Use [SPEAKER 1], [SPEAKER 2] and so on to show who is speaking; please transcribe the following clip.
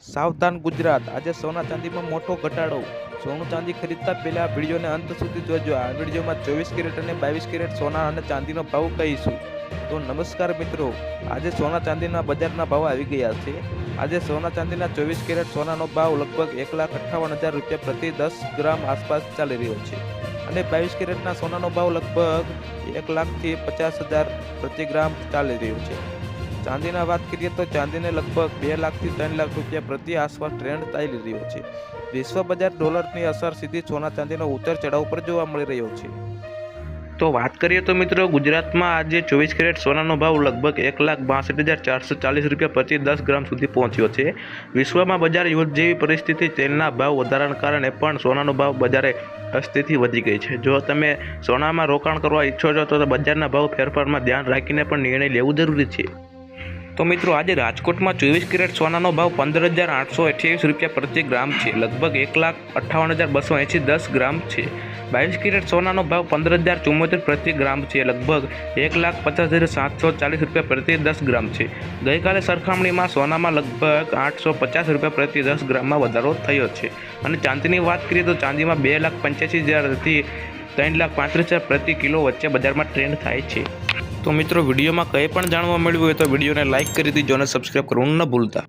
[SPEAKER 1] સાવધાન ગુજરાત, આજે સોના ચાંદીમાં મોટો ઘટાડો। સોનું ચાંદી ખરીદતા પહેલા વિડીયોને અંત સુધી જોજો। આ વિડીયોમાં 24 કેરેટ અને 22 કેરેટ સોના અને ચાંદીનો ભાવ કહીશું। તો નમસ્કાર મિત્રો, આજે સોના ચાંદીના બજારના ભાવ આવી ગયા છે। આજે સોના ચાંદીના 24 કેરેટ સોનાનો ભાવ લગભગ 1,58,000 રૂપિયા પ્રતિ 10 ગ્રામ આસપાસ ચાલી રહ્યો છે અને 22 કેરેટના સોનાનો ભાવ લગભગ 1,00,000 થી 50,000 પ્રતિ ગ્રામ ચાલી રહ્યો છે। ચાંદીના વાત કરીએ તો ચાંદીને લગભગ 2,00,000 થી 3,00,000 રૂપિયા પ્રતિ આસપાસ ટ્રેન્ડ ચાલી રહ્યો છે। વિશ્વ બજાર ડોલરની અસર સીધી સોના ચાંદીનો ઉતાર ચઢાવ પર જોવા મળી રહ્યો છે। તો વાત કરીએ તો મિત્રો, ગુજરાતમાં આજે 24 કેરેટ સોનાનો ભાવ લગભગ 1,62,440 રૂપિયા પ્રતિ 10 ગ્રામ સુધી પહોંચ્યો છે। વિશ્વમાં બજાર યુદ્ધ જેવી પરિસ્થિતિ, તેલના ભાવ વધારાના કારણે પણ સોનાનો ભાવ બજારે સ્થિતિ વધી ગઈ છે। જો તમે સોનામાં રોકાણ કરવા ઈચ્છો છો તો બજારના ભાવ ફેરફારમાં ધ્યાન રાખીને પણ નિર્ણય લેવું જરૂરી છે। તો મિત્રો, આજે રાજકોટમાં 24 કેરેટ સોનાનો ભાવ 15,828 રૂપિયા પ્રતિ ગ્રામ છે, લગભગ 1,58,280 10 ગ્રામ છે। 22 કેરેટ સોનાનો ભાવ 15,074 પ્રતિ ગ્રામ છે, લગભગ 1,50,740 રૂપિયા પ્રતિ 10 ગ્રામ છે। ગઈકાલે સરખામણીમાં સોનામાં લગભગ 850 રૂપિયા પ્રતિ 10 ગ્રામમાં વધારો થયો છે અને ચાંદીની વાત કરીએ તો ચાંદીમાં 2,85,000 થી 3,35,000 પ્રતિ કિલો વચ્ચે બજારમાં ટ્રેન્ડ થાય છે। તો મિત્રો, વિડીયોમાં કંઈ પણ જાણવા મળ્યું હોય તો વિડીયોને લાઇક કરી દીજો અને સબસ્ક્રાઈબ કરવાનું ન ભૂલતા।